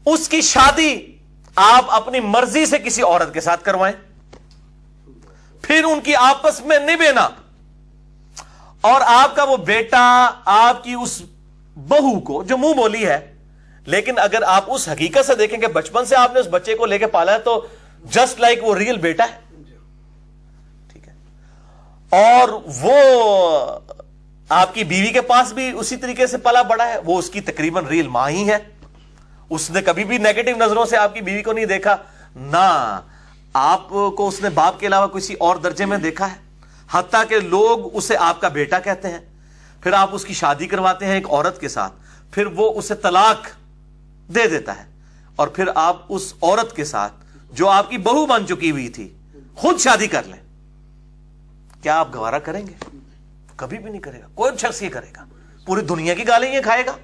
اس کی شادی آپ اپنی مرضی سے کسی عورت کے ساتھ کروائیں، پھر ان کی آپس میں نبھنا، اور آپ کا وہ بیٹا آپ کی اس بہو کو جو منہ بولی ہے، لیکن اگر آپ اس حقیقت سے دیکھیں کہ بچپن سے آپ نے اس بچے کو لے کے پالا ہے تو جسٹ لائک وہ ریئل بیٹا ہے. ٹھیک ہے. اور وہ آپ کی بیوی کے پاس بھی اسی طریقے سے پلا بڑا ہے، وہ اس کی تقریباً ریئل ماں ہی ہے. اس نے کبھی بھی نیگیٹو نظروں سے آپ کی بیوی کو نہیں دیکھا، نہ آپ کو اس نے باپ کے علاوہ کسی اور درجے میں دیکھا ہے، حتیٰ کہ لوگ اسے آپ کا بیٹا کہتے ہیں. پھر آپ اس کی شادی کرواتے ہیں ایک عورت کے ساتھ، پھر وہ اسے طلاق دے دیتا ہے، اور پھر آپ اس عورت کے ساتھ جو آپ کی بہو بن چکی ہوئی تھی خود شادی کر لیں. کیا آپ گوارا کریں گے؟ کبھی بھی نہیں کرے گا. کوئی شخص یہ کرے گا پوری دنیا کی گالیں یہ کھائے گا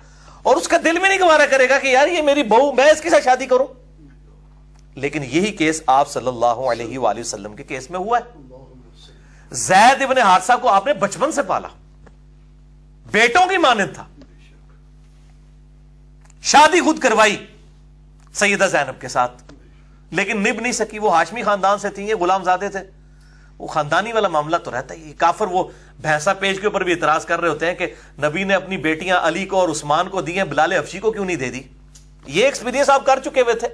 اور اس کا دل میں نہیں گوارا کرے گا کہ یار یہ میری بہو، میں اس کے ساتھ شادی کروں. لیکن یہی کیس آپ صلی اللہ علیہ وآلہ وسلم کے کیس میں ہوا ہے. زید ابن حارثہ کو آپ نے بچپن سے پالا، بیٹوں کی مانند تھا، شادی خود کروائی سیدہ زینب کے ساتھ، لیکن نبھ نہیں سکی. وہ ہاشمی خاندان سے تھی، یہ غلام زادے تھے. وہ خاندانی والا معاملہ تو رہتا ہی. کافر وہ بھینسا پیج کے اوپر بھی اعتراض کر رہے ہوتے ہیں کہ نبی نے اپنی بیٹیاں علی کو اور عثمان کو دی ہیں، بلال حبشی کو کیوں نہیں دے دی. یہ ایکسپیرینس آپ کر چکے ہوئے تھے.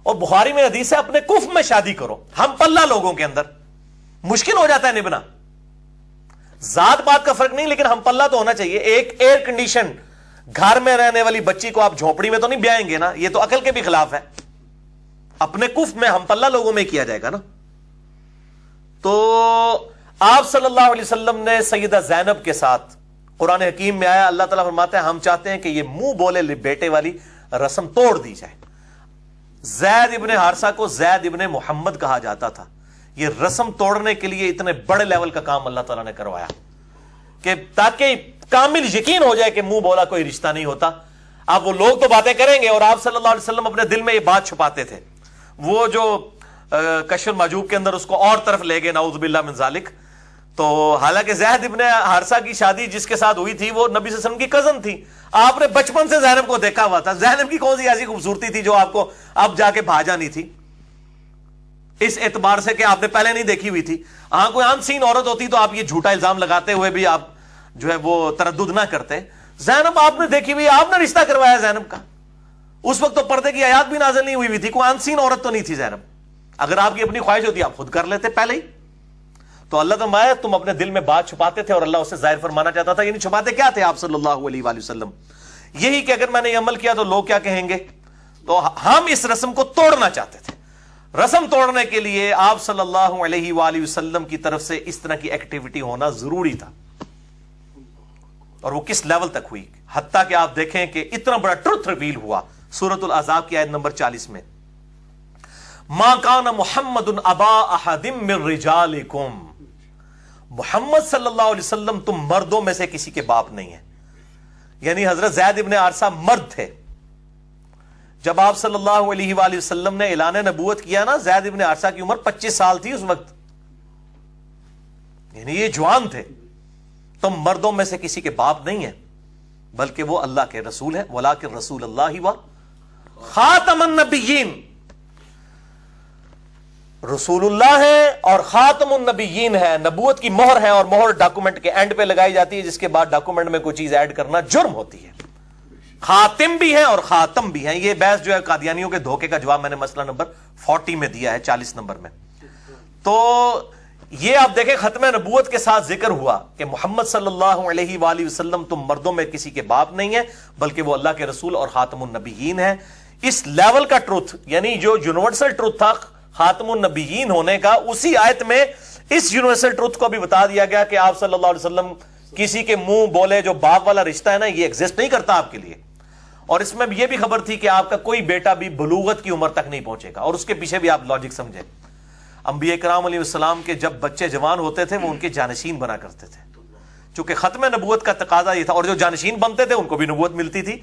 اور بخاری میں حدیث ہے اپنے کف میں شادی کرو. ہم پلہ لوگوں کے اندر مشکل ہو جاتا ہے نبھنا. ذات بات کا فرق نہیں، لیکن ہم پلہ تو ہونا چاہیے. ایک ایئر کنڈیشن گھر میں رہنے والی بچی کو آپ جھونپڑی میں تو نہیں بیائیں گے نا، یہ تو عقل کے بھی خلاف ہے. اپنے کف میں ہم پلہ لوگوں میں کیا جائے گا نا. تو آپ صلی اللہ علیہ وسلم نے سیدہ زینب کے ساتھ، قرآن حکیم میں آیا اللہ تعالیٰ فرماتے ہیں ہم چاہتے ہیں کہ یہ منہ بولے بیٹے والی رسم توڑ دی جائے. زید ابن حارثہ کو زید ابن محمد کہا جاتا تھا، یہ رسم توڑنے کے لیے اتنے بڑے لیول کا کام اللہ تعالیٰ نے کروایا کہ تاکہ کامل یقین ہو جائے کہ منہ بولا کوئی رشتہ نہیں ہوتا. اب وہ لوگ تو باتیں کریں گے اور آپ صلی اللہ علیہ وسلم اپنے دل میں یہ بات چھپاتے تھے. وہ جو کشف المحجوب کے اندر اس کو اور طرف لے گئے نعوذ باللہ من ذالک. تو حالانکہ زید ابن حارثہ کی شادی جس کے ساتھ ہوئی تھی وہ نبی صلی اللہ علیہ وسلم کی کزن تھی. آپ نے بچپن سے زینب کو دیکھا ہوا تھا. زینب کی کون سی ایسی خوبصورتی تھی جو آپ کو اب جا کے بھاجا نہیں تھی, اس اعتبار سے کہ آپ نے پہلے نہیں دیکھی ہوئی تھی. ہاں کوئی ان سین عورت ہوتی تو آپ یہ جھوٹا الزام لگاتے ہوئے بھی آپ جو ہے وہ تردد نہ کرتے. زینب آپ نے دیکھی ہوئی, آپ نے رشتہ کروایا زینب کا. اس وقت تو پردے کی آیات بھی نازل نہیں ہوئی تھی, کوئی ان سین عورت تو نہیں تھی زینب. اگر آپ کی اپنی خواہش ہوتی آپ خود کر لیتے پہلے ہی. تو اللہ تعالیٰ تم اپنے دل میں بات چھپاتے تھے اور اللہ اسے ظاہر فرمانا چاہتا تھا. یعنی چھپاتے کیا تھے آپ صلی اللہ علیہ وآلہ وسلم؟ یہی کہ اگر میں نے یہ عمل کیا تو لوگ کیا کہیں گے. تو ہم اس رسم کو توڑنا چاہتے تھے. رسم توڑنے کے لیے آپ صلی اللہ علیہ وآلہ وسلم کی طرف سے اس طرح کی ایکٹیویٹی ہونا ضروری تھا. اور وہ کس لیول تک ہوئی, حتیٰ کہ آپ دیکھیں کہ اتنا بڑا ٹروتھ ریویل ہوا سورۃ الاحزاب کی آیت نمبر 40 میں, ما کان محمد ابا احد من رجالکم, محمد صلی اللہ علیہ وسلم تم مردوں میں سے کسی کے باپ نہیں ہیں. یعنی حضرت زید ابن حارثہ مرد تھے. جب آپ صلی اللہ علیہ وآلہ وسلم نے اعلان نبوت کیا نا, زید ابن حارثہ کی عمر 25 سال تھی اس وقت, یعنی یہ جوان تھے. تم مردوں میں سے کسی کے باپ نہیں ہیں بلکہ وہ اللہ کے رسول ہیں. وَلَٰكِن رسول اللہ و خاتم النبیین, رسول اللہ ہے اور خاتم النبیین ہے. نبوت کی مہر ہے اور مہر ڈاکومنٹ کے اینڈ پہ لگائی جاتی ہے, جس کے بعد ڈاکومنٹ میں کوئی چیز ایڈ کرنا جرم ہوتی ہے. خاتم بھی ہیں اور خاتم بھی ہیں. یہ بحث جو ہے قادیانیوں کے دھوکے کا جواب میں نے مسئلہ نمبر 40 میں دیا ہے, 40 نمبر میں. تو یہ آپ دیکھیں ختم نبوت کے ساتھ ذکر ہوا کہ محمد صلی اللہ علیہ وآلہ وسلم تم مردوں میں کسی کے باپ نہیں ہیں بلکہ وہ اللہ کے رسول اور خاتم النبیین ہیں. اس لیول کا ٹروتھ, یعنی جو یونیورسل ٹروتھ تھا خاتم النبیین ہونے کا, اسی آیت میں اس یونیورسل ٹروتھ کو بھی بتا دیا گیا کہ آپ صلی اللہ علیہ وسلم کسی کے منہ بولے جو باپ والا رشتہ ہے نا, یہ ایگزسٹ نہیں کرتا آپ کے لیے. اور اس میں یہ بھی خبر تھی کہ آپ کا کوئی بیٹا بھی بلوغت کی عمر تک نہیں پہنچے گا. اور اس کے پیچھے بھی آپ لاجک سمجھیں, انبیاء کرام علیہ السلام کے جب بچے جوان ہوتے تھے وہ ان کے جانشین بنا کرتے تھے, چونکہ ختم نبوت کا تقاضا یہ تھا. اور جو جانشین بنتے تھے ان کو بھی نبوت ملتی تھی.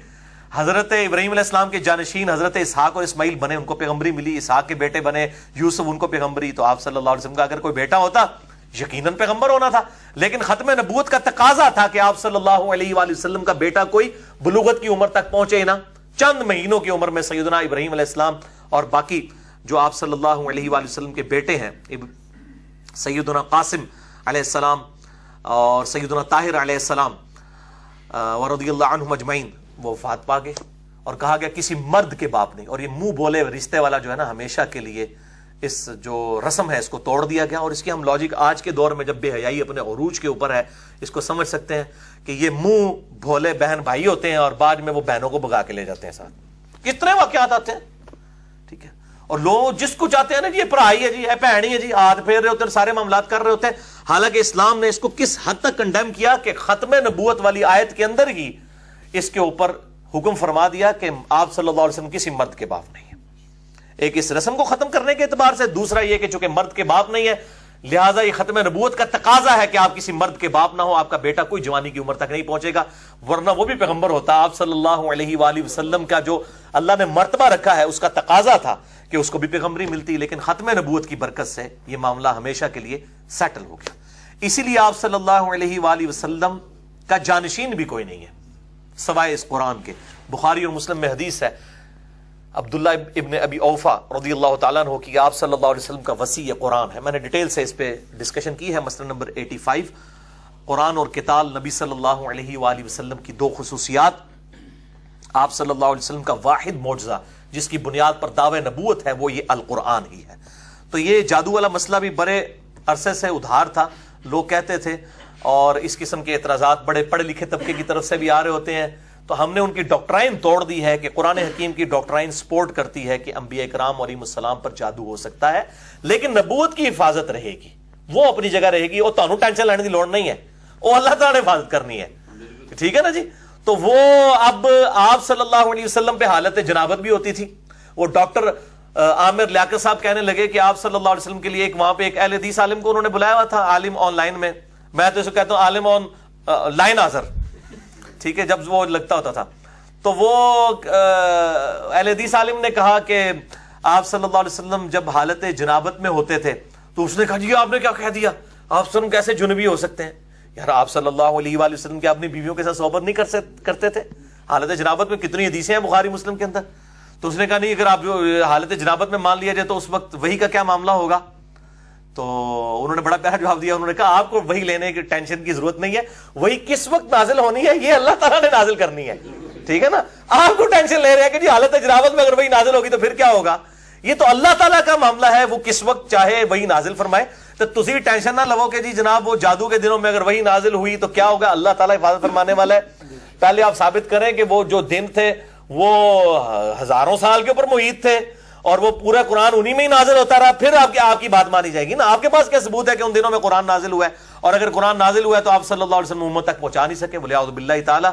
حضرت ابراہیم علیہ السلام کے جانشین حضرت اسحاق اور اسماعیل بنے, ان کو پیغمبری ملی. اسحاق کے بیٹے بنے یوسف, ان کو پیغمبری. تو آپ صلی اللہ علیہ وسلم کا اگر کوئی بیٹا ہوتا یقیناً پیغمبر ہونا تھا. لیکن ختم نبوت کا تقاضا تھا کہ آپ صلی اللہ علیہ وآلہ وسلم کا بیٹا کوئی بلوغت کی عمر تک پہنچے نا. چند مہینوں کی عمر میں سیدنا ابراہیم علیہ السلام اور باقی جو آپ صلی اللہ علیہ وآلہ وسلم کے بیٹے ہیں, سیدنا قاسم علیہ السلام اور سیدنا طاہر علیہ السلام ورضی اللہ عنہم اجمعین, وہ وفات پا گئے. اور کہا گیا کسی مرد کے باپ نہیں. اور یہ منہ بولے رشتے والا جو ہے نا, ہمیشہ کے لیے اس جو رسم ہے اس کو توڑ دیا گیا. اور اس کی ہم لاجک آج کے دور میں جب بے حیائی اپنے عروج کے اوپر ہے, اس کو سمجھ سکتے ہیں کہ یہ منہ بھولے بہن بھائی ہوتے ہیں اور بعد میں وہ بہنوں کو بھگا کے لے جاتے ہیں ساتھ. کتنے واقعات آتے ہیں, ٹھیک ہے. اور لوگ جس کو چاہتے ہیں نا, جی یہ پڑھائی ہے, جی ہے بہن ہی ہے, جی ہاتھ پھیر رہے ہوتے ہیں, سارے معاملات کر رہے ہوتے ہیں. حالانکہ اسلام نے اس کو کس حد تک کنڈیم کیا کہ ختم نبوت والی آیت کے اندر ہی اس کے اوپر حکم فرما دیا کہ آپ صلی اللہ علیہ وسلم کسی مرد کے باپ نہیں ہے. ایک اس رسم کو ختم کرنے کے اعتبار سے, دوسرا یہ کہ چونکہ مرد کے باپ نہیں ہے لہٰذا یہ ختم نبوت کا تقاضا ہے کہ آپ کسی مرد کے باپ نہ ہو, آپ کا بیٹا کوئی جوانی کی عمر تک نہیں پہنچے گا, ورنہ وہ بھی پیغمبر ہوتا. آپ صلی اللہ علیہ وآلہ وسلم کا جو اللہ نے مرتبہ رکھا ہے اس کا تقاضا تھا کہ اس کو بھی پیغمبری ملتی. لیکن ختم نبوت کی برکت سے یہ معاملہ ہمیشہ کے لیے سیٹل ہو گیا. اسی لیے آپ صلی اللہ علیہ وآلہ وسلم کا جانشین بھی کوئی نہیں ہے سوائے اس قرآن کے. بخاری اور مسلم میں حدیث ہے عبداللہ ابن ابی اوفا رضی اللہ تعالیٰ عنہ کی, آپ صلی اللہ علیہ وسلم کا وصی قرآن ہے. میں نے ڈیٹیل سے اس پہ ڈسکشن کی ہے. مسئلہ نمبر 85, قرآن اور قتال, نبی صلی اللہ علیہ وآلہ وسلم کی دو خصوصیات. آپ صلی اللہ علیہ وسلم کا واحد معجزہ جس کی بنیاد پر دعوے نبوت ہے وہ یہ القرآن ہی ہے. تو یہ جادو والا مسئلہ بھی بڑے عرصے سے ادھار تھا, لوگ کہتے تھے, اور اس قسم کے اعتراضات بڑے پڑھے لکھے طبقے کی طرف سے بھی آ رہے ہوتے ہیں. تو ہم نے ان کی ڈاکٹرائن توڑ دی ہے کہ قرآن حکیم کی ڈاکٹرائن سپورٹ کرتی ہے کہ انبیاء کرام علیہ السلام پر جادو ہو سکتا ہے, لیکن نبوت کی حفاظت رہے گی, وہ اپنی جگہ رہے گی. وہ تانوں ٹینشن لینے کی لوڑ نہیں ہے, وہ اللہ تعالیٰ نے حفاظت کرنی ہے, ٹھیک ہے نا جی. تو وہ اب آپ صلی اللہ علیہ وسلم پہ حالت جنابت بھی ہوتی تھی, وہ ڈاکٹر عامر لیاقت صاحب کہنے لگے کہ آپ صلی اللہ علیہ وسلم کے لیے ایک وہاں پہ ایک اہل حدیث عالم کو انہوں نے بلایا ہوا تھا, عالم آن لائن میں, میں تو اسے کہتا ہوں عالم آن لائن آزر, ٹھیک ہے, جب وہ لگتا ہوتا تھا. تو وہ اہل حدیث عالم نے کہا کہ آپ صلی اللہ علیہ وسلم جب حالت جنابت میں ہوتے تھے تو اس نے کہا جی آپ نے کیا کہہ دیا, آپ وسلم کیسے جنبی ہو سکتے ہیں؟ یار آپ صلی اللہ علیہ وآلہ وسلم کے اپنی بیویوں کے ساتھ صحبت نہیں کرتے تھے حالت جنابت میں؟ کتنی حدیثیں ہیں بخاری مسلم کے اندر. تو اس نے کہا نہیں, اگر آپ حالت جنابت میں مان لیا جائے تو اس وقت وحی کا کیا معاملہ ہوگا؟ تو انہوں نے بڑا پیارا جواب دیا, انہوں نے کہا آپ کو وحی لینے کی ٹینشن کی ضرورت نہیں ہے, وہی کس وقت نازل ہونی ہے یہ اللہ تعالیٰ نے نازل کرنی ہے, ٹھیک ہے نا. آپ کو ٹینشن لے رہے ہیں کہ جی حالت جنابت میں اگر وہی نازل ہوگی تو پھر کیا ہوگا, یہ تو اللہ تعالیٰ کا معاملہ ہے, وہ کس وقت چاہے وہی نازل فرمائے. تو تسی ٹینشن نہ لو کہ جی جناب وہ جادو کے دنوں میں اگر وہی نازل ہوئی تو کیا ہوگا, اللہ تعالیٰ حفاظت فرمانے والا ہے. پہلے آپ ثابت کریں کہ وہ جو دن تھے وہ ہزاروں سال کے اوپر محیط تھے اور وہ پورا قرآن انہی میں ہی نازل ہوتا رہا, پھر آپ کی بات مانی جائے گی نا. آپ کے پاس کیا ثبوت ہے کہ ان دنوں میں قرآن نازل ہوا ہے؟ اور اگر قرآن نازل ہوا ہے تو آپ صلی اللہ علیہ وسلم امت تک پہنچا نہیں سکے. وَلِعَوْذُ بِاللَّهِ تعالیٰ,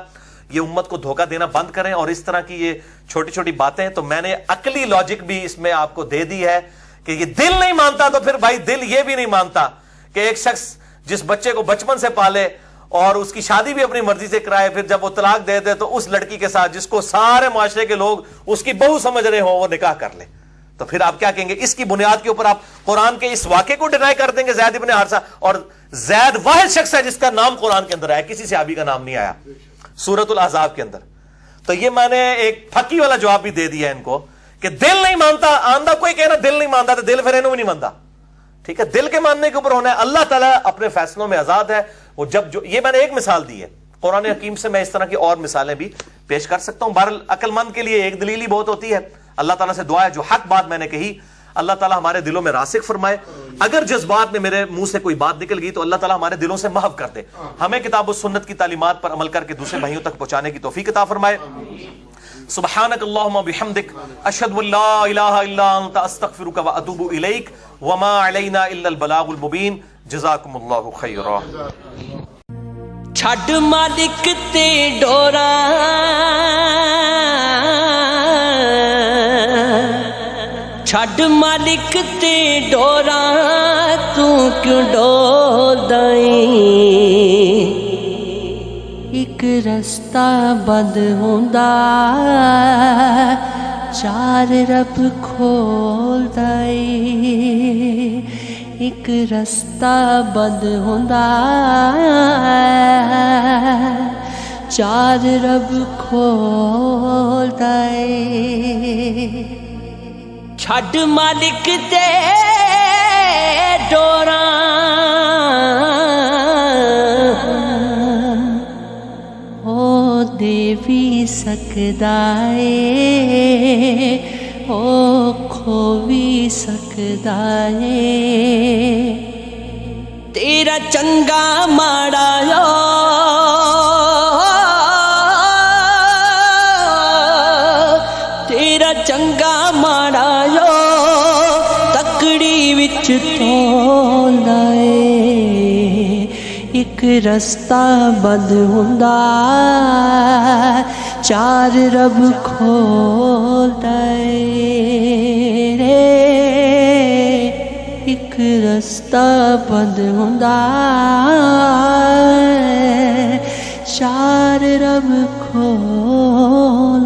یہ امت کو دھوکہ دینا بند کریں. اور اس طرح کی یہ چھوٹی چھوٹی باتیں تو میں نے عقلی لاجک بھی اس میں آپ کو دے دی ہے کہ یہ دل نہیں مانتا تو پھر بھائی دل یہ بھی نہیں مانتا کہ ایک شخص جس بچے کو بچپن سے پالے اور اس کی شادی بھی اپنی مرضی سے کرائے, پھر جب وہ طلاق دے دے تو اس لڑکی کے ساتھ جس کو سارے معاشرے کے لوگ اس کی بہو سمجھ رہے ہوں وہ نکاح کر لے, تو پھر آپ کیا کہیں گے؟ اس کی بنیاد کے اوپر آپ قرآن کے اس واقعے کو ڈینائی کر دیں گے. زید ابن حارثہ, اور زید واحد شخص ہے جس کا نام قرآن کے اندر آیا, کسی صحابی کا نام نہیں آیا سورۃ الاحزاب کے اندر. تو یہ میں نے ایک پھکی والا جواب بھی دے دیا ان کو کہ دل نہیں مانتا. آندہ کوئی کہنا دل نہیں مانتا تو دل پھر انہوں بھی نہیں مانتا, ٹھیک ہے, دل کے ماننے کے اوپر ہونا ہے. اللہ تعالیٰ اپنے فیصلوں میں آزاد ہے. وہ جب جو یہ میں نے ایک مثال دی ہے قرآن حکیم سے, میں اس طرح کی اور مثالیں بھی پیش کر سکتا ہوں. بہرحال عقل مند کے لیے ایک دلیل ہی بہت ہوتی ہے. اللہ تعالیٰ سے دعا ہے جو حق بات میں نے کہی اللہ تعالیٰ ہمارے دلوں میں راسخ فرمائے. اگر جذبات میں میرے منہ سے کوئی بات نکل گئی تو اللہ تعالیٰ ہمارے دلوں سے محو کر دے. ہمیں کتاب و سنت کی تعلیمات پر عمل کر کے دوسرے بھائیوں تک پہنچانے کی توفیق عطا فرمائے. سبحانک اللہم بحمدک اشہد ان لا الہ الا انت استغفرک واتوب الیک وما علینا الا البلاغ المبین. جزاکم اللہ خیرا. چھڈ مالک تے ڈورا چھڈ مالک تے ڈورا تو کیوں ڈولدا ایں؟ ایک رستہ بند ہوندا چار رب کھولدا ایں. ایک رستہ بند ہوندا چار رب کھولدا اے. چھڈ مالک تے ڈوراں او دے وی سکدا اے, او کھو وی سکدا اے. تیرا چنگا ماڑا تیرا چنگا ماڑا تکڑی وچ تولدا اے. ایک رستہ بند ہوندا چار رب کھولدا اے. ایک رستہ بند ہوندا چار رب کھولدا